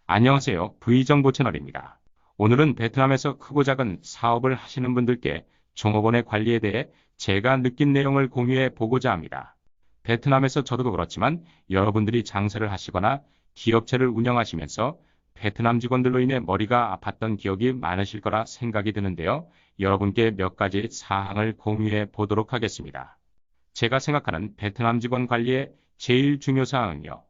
안녕하세요. V정보 채널입니다. 오늘은 베트남에서 크고 작은 사업을 하시는 분들께 종업원의 관리에 대해 제가 느낀 내용을 공유해 보고자 합니다. 베트남에서 저도 그렇지만 여러분들이 장사를 하시거나 기업체를 운영하시면서 베트남 직원들로 인해 머리가 아팠던 기억이 많으실 거라 생각이 드는데요. 여러분께 몇 가지 사항을 공유해 보도록 하겠습니다. 제가 생각하는 베트남 직원 관리의 제일 중요 사항은요.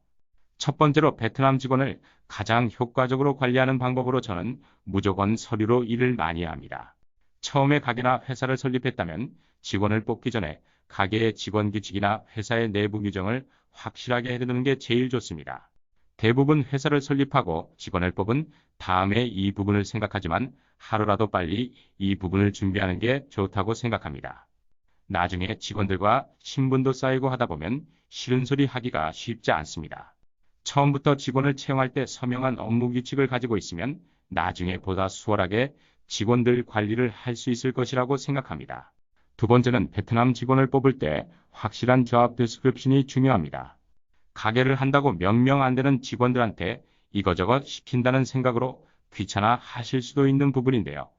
첫 번째로 베트남 직원을 가장 효과적으로 관리하는 방법으로 저는 무조건 서류로 일을 많이 합니다. 처음에 가게나 회사를 설립했다면 직원을 뽑기 전에 가게의 직원 규칙이나 회사의 내부 규정을 확실하게 해두는 게 제일 좋습니다. 대부분 회사를 설립하고 직원을 뽑은 다음에 이 부분을 생각하지만 하루라도 빨리 이 부분을 준비하는 게 좋다고 생각합니다. 나중에 직원들과 신분도 쌓이고 하다 보면 싫은 소리 하기가 쉽지 않습니다. 처음부터 직원을 채용할 때 서명한 업무 규칙을 가지고 있으면 나중에 보다 수월하게 직원들 관리를 할 수 있을 것이라고 생각합니다. 두 번째는 베트남 직원을 뽑을 때 확실한 job description이 중요합니다. 가게를 한다고 몇 명 안 되는 직원들한테 이거저것 시킨다는 생각으로 귀찮아 하실 수도 있는 부분인데요.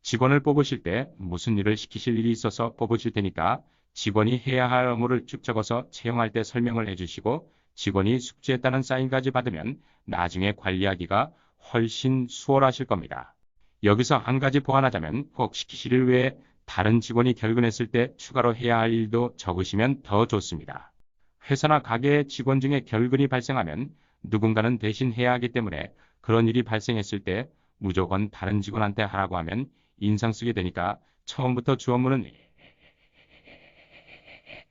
직원을 뽑으실 때 무슨 일을 시키실 일이 있어서 뽑으실 테니까 직원이 해야 할 업무를 쭉 적어서 채용할 때 설명을 해주시고 직원이 숙지했다는 사인까지 받으면 나중에 관리하기가 훨씬 수월하실 겁니다. 여기서 한 가지 보완하자면 꼭 시키실 일 외에 다른 직원이 결근했을 때 추가로 해야 할 일도 적으시면 더 좋습니다. 회사나 가게의 직원 중에 결근이 발생하면 누군가는 대신 해야 하기 때문에 그런 일이 발생했을 때 무조건 다른 직원한테 하라고 하면 인상 쓰게 되니까 처음부터 주 업무는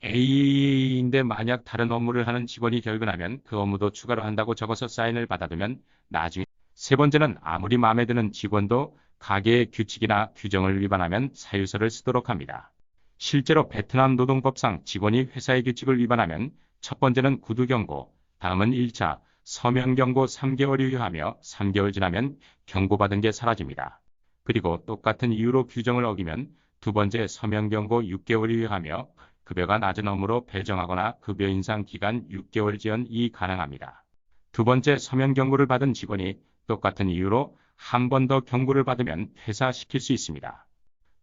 A인데 만약 다른 업무를 하는 직원이 결근하면 그 업무도 추가로 한다고 적어서 사인을 받아두면 나중에 세 번째는 아무리 마음에 드는 직원도 가게의 규칙이나 규정을 위반하면 사유서를 쓰도록 합니다. 실제로 베트남 노동법상 직원이 회사의 규칙을 위반하면 첫 번째는 구두 경고, 다음은 1차 서면 경고 3개월 유효하며 3개월 지나면 경고받은 게 사라집니다. 그리고 똑같은 이유로 규정을 어기면 두 번째 서면 경고 6개월 유효하며 급여가 낮은 업무로 배정하거나 급여 인상 기간 6개월 지연이 가능합니다. 두 번째 서면 경고를 받은 직원이 똑같은 이유로 한 번 더 경고를 받으면 퇴사시킬 수 있습니다.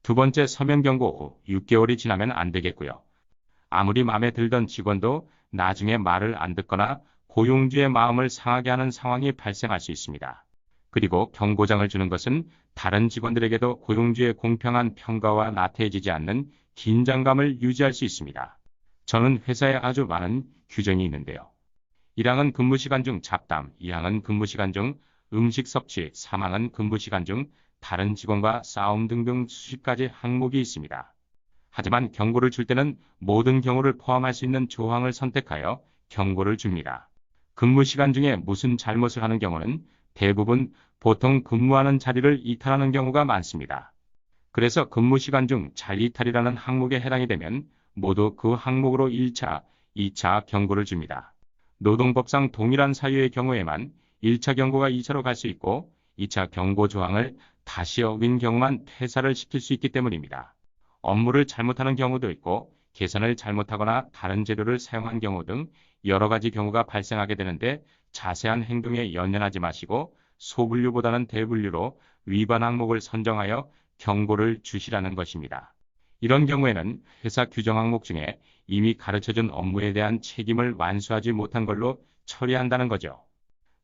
두 번째 서면 경고 후 6개월이 지나면 안 되겠고요. 아무리 마음에 들던 직원도 나중에 말을 안 듣거나 고용주의 마음을 상하게 하는 상황이 발생할 수 있습니다. 그리고 경고장을 주는 것은 다른 직원들에게도 고용주의 공평한 평가와 나태해지지 않는 긴장감을 유지할 수 있습니다. 저는 회사에 아주 많은 규정이 있는데요. 1항은 근무시간 중 잡담, 2항은 근무시간 중 음식 섭취, 3항은 근무시간 중 다른 직원과 싸움 등등 수십 가지 항목이 있습니다. 하지만 경고를 줄 때는 모든 경우를 포함할 수 있는 조항을 선택하여 경고를 줍니다. 근무 시간 중에 무슨 잘못을 하는 경우는 대부분 보통 근무하는 자리를 이탈하는 경우가 많습니다. 그래서 근무 시간 중 자리이탈이라는 항목에 해당이 되면 모두 그 항목으로 1차, 2차 경고를 줍니다. 노동법상 동일한 사유의 경우에만 1차 경고가 2차로 갈 수 있고 2차 경고 조항을 다시 어긴 경우만 퇴사를 시킬 수 있기 때문입니다. 업무를 잘못하는 경우도 있고 계산을 잘못하거나 다른 재료를 사용한 경우 등 여러 가지 경우가 발생하게 되는데 자세한 행동에 연연하지 마시고 소분류보다는 대분류로 위반 항목을 선정하여 경고를 주시라는 것입니다. 이런 경우에는 회사 규정 항목 중에 이미 가르쳐준 업무에 대한 책임을 완수하지 못한 걸로 처리한다는 거죠.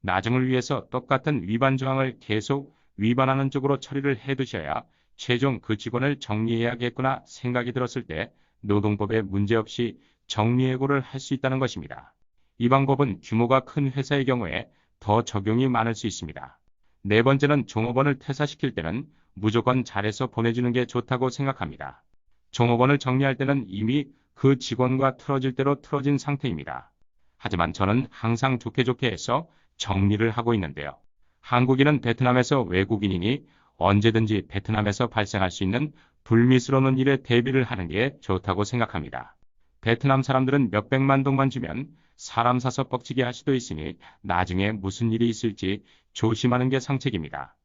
나중을 위해서 똑같은 위반 조항을 계속 위반하는 쪽으로 처리를 해두셔야 최종 그 직원을 정리해야겠구나 생각이 들었을 때 노동법에 문제없이 정리해고를 할 수 있다는 것입니다. 이 방법은 규모가 큰 회사의 경우에 더 적용이 많을 수 있습니다. 네 번째는 종업원을 퇴사시킬 때는 무조건 잘해서 보내주는 게 좋다고 생각합니다. 종업원을 정리할 때는 이미 그 직원과 틀어질 대로 틀어진 상태입니다. 하지만 저는 항상 좋게 해서 정리를 하고 있는데요. 한국인은 베트남에서 외국인이니 언제든지 베트남에서 발생할 수 있는 불미스러운 일에 대비를 하는 게 좋다고 생각합니다. 베트남 사람들은 몇백만 동만 주면 사람 사서 뻑치게 할 수도 있으니 나중에 무슨 일이 있을지 조심하는 게 상책입니다.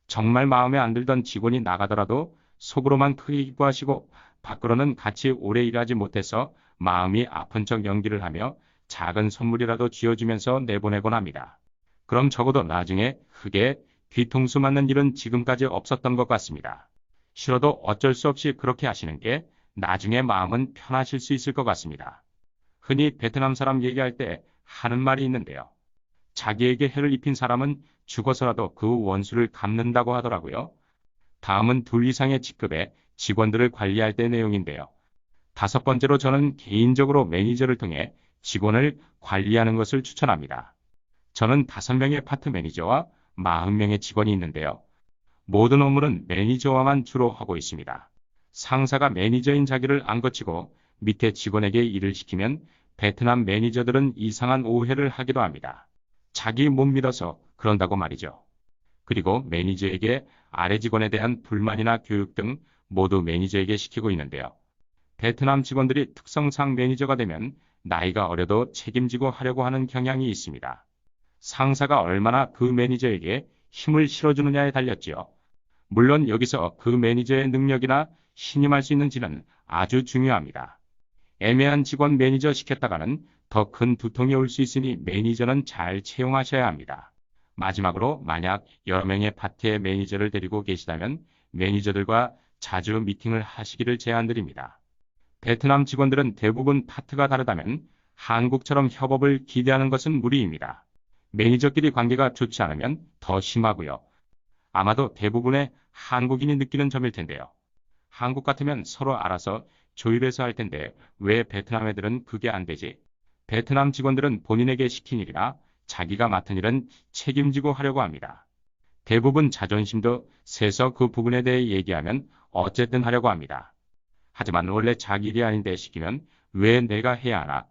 정말 마음에 안 들던 직원이 나가더라도 속으로만 크게 기뻐하시고 밖으로는 같이 오래 일하지 못해서 마음이 아픈 척 연기를 하며 작은 선물이라도 쥐어주면서 내보내곤 합니다. 그럼 적어도 나중에 크게 뒤통수 맞는 일은 지금까지 없었던 것 같습니다. 싫어도 어쩔 수 없이 그렇게 하시는 게 나중에 마음은 편하실 수 있을 것 같습니다. 흔히 베트남 사람 얘기할 때 하는 말이 있는데요. 자기에게 해를 입힌 사람은 죽어서라도 그 원수를 갚는다고 하더라고요. 다음은 둘 이상의 직급의 직원들을 관리할 때 내용인데요. 다섯 번째로 저는 개인적으로 매니저를 통해 직원을 관리하는 것을 추천합니다. 저는 5명의 파트 매니저와 40명의 직원이 있는데요. 모든 업무는 매니저와만 주로 하고 있습니다. 상사가 매니저인 자기를 안 거치고 밑에 직원에게 일을 시키면 베트남 매니저들은 이상한 오해를 하기도 합니다. 자기 못 믿어서 그런다고 말이죠. 그리고 매니저에게 아래 직원에 대한 불만이나 교육 등 모두 매니저에게 시키고 있는데요. 베트남 직원들이 특성상 매니저가 되면 나이가 어려도 책임지고 하려고 하는 경향이 있습니다. 상사가 얼마나 그 매니저에게 힘을 실어주느냐에 달렸지요. 물론 여기서 그 매니저의 능력이나 신임할 수 있는지는 아주 중요합니다. 애매한 직원 매니저 시켰다가는 더 큰 두통이 올 수 있으니 매니저는 잘 채용하셔야 합니다. 마지막으로 만약 여러 명의 파트의 매니저를 데리고 계시다면 매니저들과 자주 미팅을 하시기를 제안드립니다. 베트남 직원들은 대부분 파트가 다르다면 한국처럼 협업을 기대하는 것은 무리입니다. 매니저끼리 관계가 좋지 않으면 더 심하고요. 아마도 대부분의 한국인이 느끼는 점일 텐데요. 한국 같으면 서로 알아서 조율해서 할 텐데 왜 베트남 애들은 그게 안 되지? 베트남 직원들은 본인에게 시킨 일이나 자기가 맡은 일은 책임지고 하려고 합니다. 대부분 자존심도 세서 그 부분에 대해 얘기하면 어쨌든 하려고 합니다. 하지만 원래 자기 일이 아닌데 시키면 왜 내가 해야 하나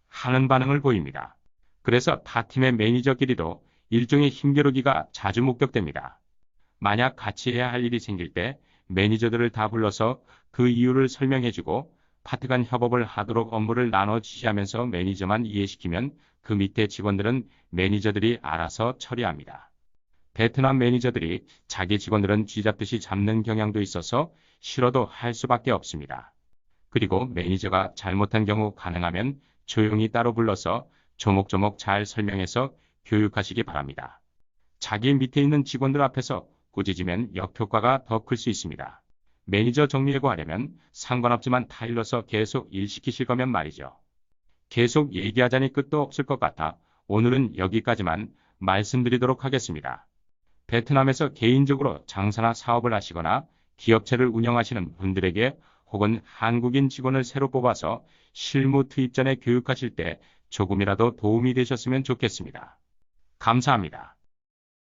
하는 반응을 보입니다. 그래서 타 팀의 매니저끼리도 일종의 힘겨루기가 자주 목격됩니다. 만약 같이 해야 할 일이 생길 때 매니저들을 다 불러서 그 이유를 설명해주고 파트 간 협업을 하도록 업무를 나눠 지시하면서 매니저만 이해시키면 그 밑에 직원들은 매니저들이 알아서 처리합니다. 베트남 매니저들이 자기 직원들은 쥐잡듯이 잡는 경향도 있어서 싫어도 할 수밖에 없습니다. 그리고 매니저가 잘못한 경우 가능하면 조용히 따로 불러서 조목조목 잘 설명해서 교육하시기 바랍니다. 자기 밑에 있는 직원들 앞에서 꾸짖으면 역효과가 더 클 수 있습니다. 매니저 정리해고하려면 상관없지만 타일러서 계속 일 시키실 거면 말이죠. 계속 얘기하자니 끝도 없을 것 같아 오늘은 여기까지만 말씀드리도록 하겠습니다. 베트남에서 개인적으로 장사나 사업을 하시거나 기업체를 운영하시는 분들에게 혹은 한국인 직원을 새로 뽑아서 실무 투입 전에 교육하실 때 조금이라도 도움이 되셨으면 좋겠습니다. 감사합니다.